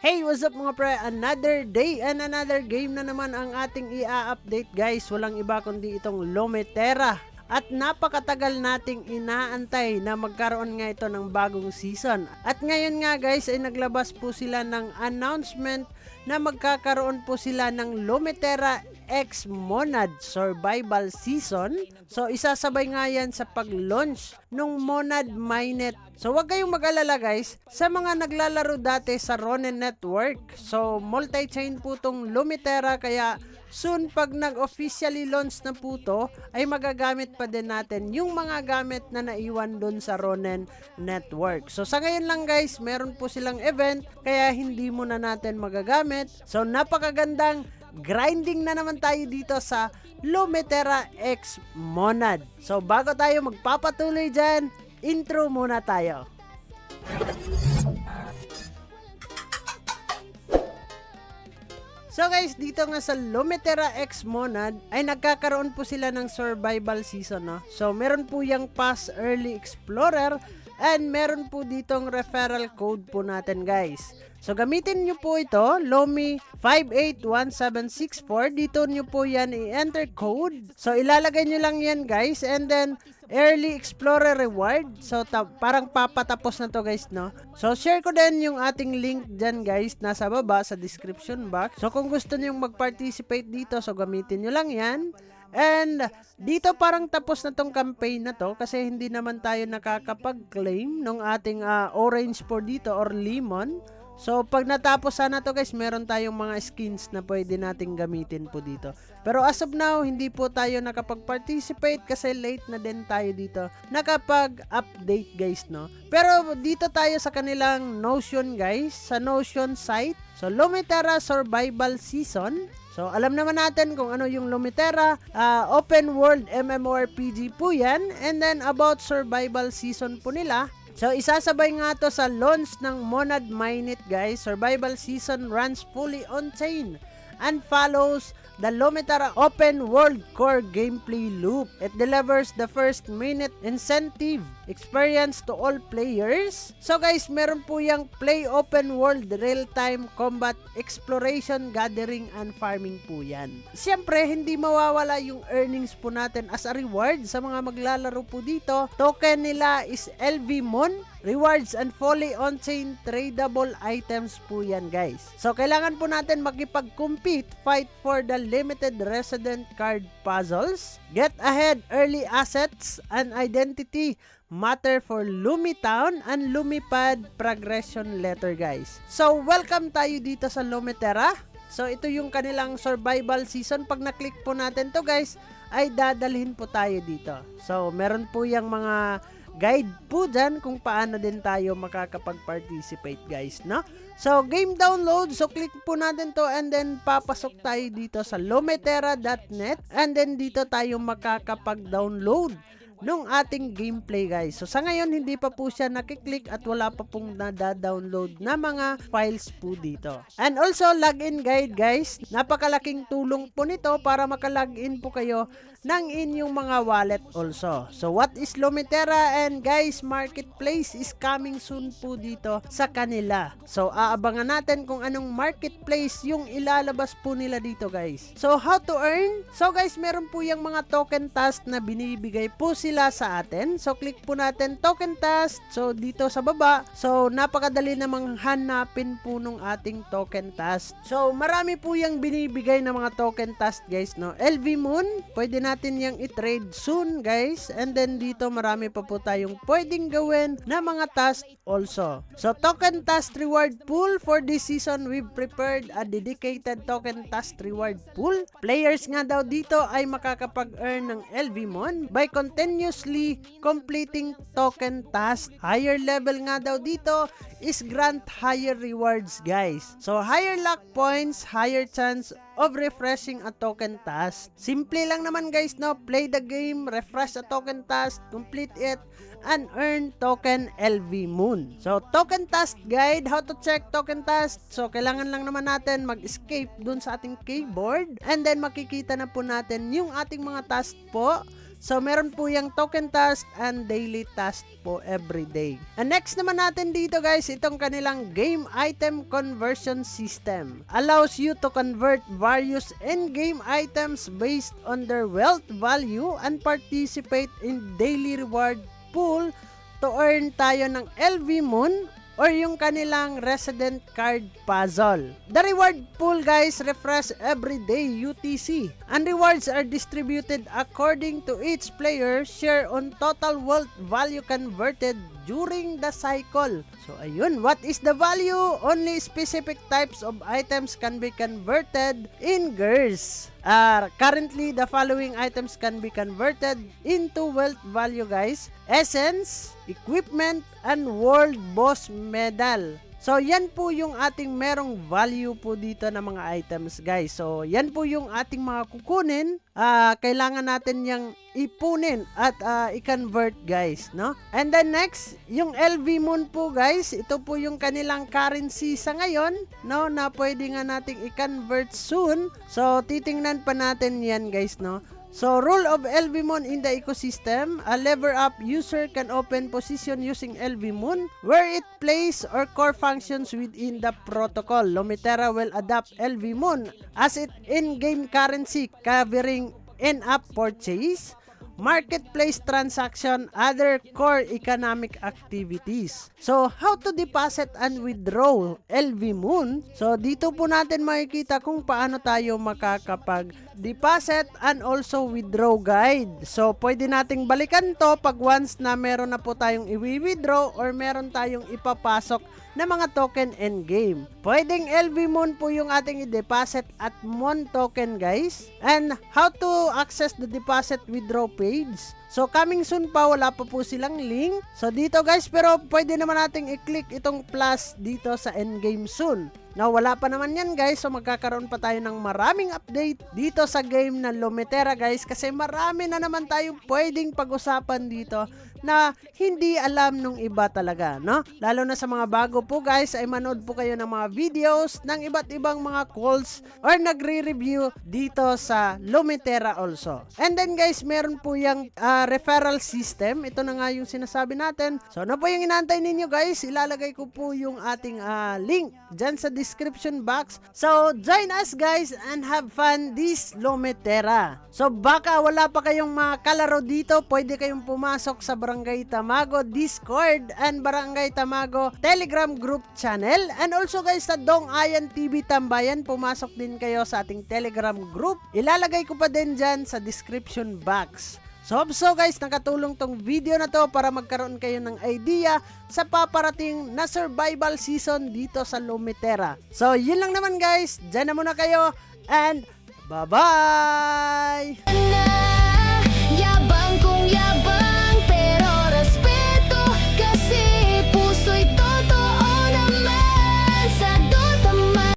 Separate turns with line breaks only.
Hey, what's up mga pre? Another day and another game na naman ang ating i-update guys. Walang iba kundi itong Lometera. At napakatagal nating inaantay na magkaroon nga ito ng bagong season. At ngayon nga guys ay naglabas po sila ng announcement na magkakaroon po sila ng Lometera X Monad Survival Season. So isasabay nga yan sa pag-launch ng Monad Mainnet. So wag kayong mag-alala guys, sa mga naglalaro dati sa Ronin Network. So multi-chain po tong Lometera, kaya soon pag nag-officially launch na po to, ay magagamit pa din natin yung mga gamit na naiwan dun sa Ronin Network. So sa ngayon lang guys, meron po silang event, kaya hindi muna natin magagamit. So napakagandang grinding na naman tayo dito sa Lometera X Monad. So bago tayo magpapatuloy dyan, intro muna tayo. So guys, dito nga sa Lometera X Monad ay nagkakaroon po sila ng survival season, no? So meron po yung Pass Early Explorer and meron po ditong referral code po natin guys. So gamitin nyo po ito, Lomi581764. Dito nyo po yan i-enter code. So ilalagay nyo lang yan guys, and then Early Explorer Reward. So parang papatapos na to guys, no? So share ko din yung ating link dyan guys, nasa baba sa description box. So kung gusto nyo mag-participate dito, so gamitin nyo lang yan. And dito parang tapos na tong campaign na to kasi hindi naman tayo nakakapag-claim ng ating orange po dito or lemon. So pag natapos sana to guys, meron tayong mga skins na pwede nating gamitin po dito. Pero as of now, hindi po tayo nakapag-participate kasi late na din tayo dito nakapag-update guys, no? Pero dito tayo sa kanilang Notion guys, sa Notion site. So Lometera Survival Season. So alam naman natin kung ano yung Lometera, open world MMORPG po yan. And then about survival season po nila. So isasabay nga to sa launch ng Monad Mainnet guys. Survival season runs fully on-chain and follows the Lometera open world core gameplay loop. It delivers the first minute incentive experience to all players. So guys, meron po yung play open world real-time combat exploration, gathering, and farming po yan. Siyempre, hindi mawawala yung earnings po natin as a reward sa mga maglalaro po dito. Token nila is LVMON. Rewards and fully on-chain tradable items po yan guys. So kailangan po natin makipag-compete, fight for the limited resident card puzzles, get ahead early assets and identity matter for Lumitown and Lumipad progression letter guys. So welcome tayo dito sa Lometera. So ito yung kanilang survival season. Pag na-click po natin to guys, ay dadalhin po tayo dito. So meron po yung mga guide po dyan kung paano din tayo makakapag-participate guys, no? So game download, so click po natin to and then papasok tayo dito sa lometera.net and then dito tayo makakapag-download nung ating gameplay guys. So sa ngayon hindi pa po siya nakiklik at wala pa pong nada-download na mga files po dito. And also login guide guys, napakalaking tulong po nito para maka-login po kayo ng inyong mga wallet also. So what is Lometera? And guys, marketplace is coming soon po dito sa kanila. So aabangan natin kung anong marketplace yung ilalabas po nila dito guys. So how to earn? So guys, meron po yung mga token task na binibigay po sila sa atin. So click po natin token task. So dito sa baba, so napakadali namang hanapin po nung ating token task. So marami po yung binibigay na mga token task guys, no? LVMON, pwede natin yung i-trade soon guys. And then dito marami pa po tayong pwedeng gawin na mga task also. So token task reward pool, for this season we've prepared a dedicated token task reward pool. Players nga daw dito ay makakapag-earn ng LVMON by continuously completing token task. Higher level nga daw dito is grant higher rewards guys. So higher luck points, higher chance of refreshing a token task. Simple lang naman guys, no? Play the game, refresh a token task, complete it, and earn token LVMON. So token task guide, how to check token task. So kailangan lang naman natin mag-escape dun sa ating keyboard and then makikita na po natin yung ating mga task po So meron po yung token task and daily task po every day. And next naman natin dito guys, itong kanilang game item conversion system. Allows you to convert various in-game items based on their wealth value and participate in daily reward pool to earn tayo ng LV Moon or yung kanilang resident card puzzle. The reward pool guys refresh every day UTC and rewards are distributed according to each player's share on total wealth value converted during the cycle. So ayun, what is the value? Only specific types of items can be converted in GERS. Currently, the following items can be converted into wealth value guys. Essence, equipment, and world boss medal. So, yan po yung ating merong value po dito na mga items, guys. So, yan po yung ating mga kukunin. Kailangan natin yung ipunin at i-convert, guys, no? And then next, yung LV Moon po, guys. Ito po yung kanilang currency sa ngayon, no? Na pwede nga nating i-convert soon. So, titingnan pa natin yan, guys, no? So, rule of LV Moon in the ecosystem, a lever up user can open position using LV Moon where it plays or core functions within the protocol. Lomitera will adopt LV Moon as its in-game currency covering in-app purchase, marketplace transaction, other core economic activities. So, how to deposit and withdraw LV Moon? So, dito po natin makikita kung paano tayo makakapag-deposit and also withdraw guide. So, pwede nating balikan to pag once na meron na po tayong i-withdraw or meron tayong ipapasok na mga token endgame. Pwedeng LV Moon po yung ating i-deposit at Mon token guys. And how to access the deposit withdraw page. So coming soon pa, wala pa po silang link. So dito guys, pero pwede naman nating i-click itong plus dito sa endgame soon. Now, wala pa naman yan guys, so magkakaroon pa tayo ng maraming update dito sa game na Lomitera guys, kasi marami na naman tayo pwedeng pag-usapan dito na hindi alam nung iba talaga, no? Lalo na sa mga bago po guys, ay manood po kayo ng mga videos ng iba't ibang mga calls or nagre-review dito sa Lomitera also. And then guys, meron po yung referral system. Ito na nga yung sinasabi natin. So ano po yung inaantay ninyo guys? Ilalagay ko po yung ating link dyan sa description box. So join us guys and have fun this Lomitera. So baka wala pa kayong mga kalaro dito, pwede kayong pumasok sa Barangay Tamago Discord and Barangay Tamago Telegram group channel. And also guys, sa Dong Ayan TV Tambayan, pumasok din kayo sa ating Telegram group. Ilalagay ko pa din dyan sa description box. So guys, nakatulong tong video na to para magkaroon kayo ng idea sa paparating na survival season dito sa Lomitera. So yun lang naman guys, dyan na muna kayo and bye-bye!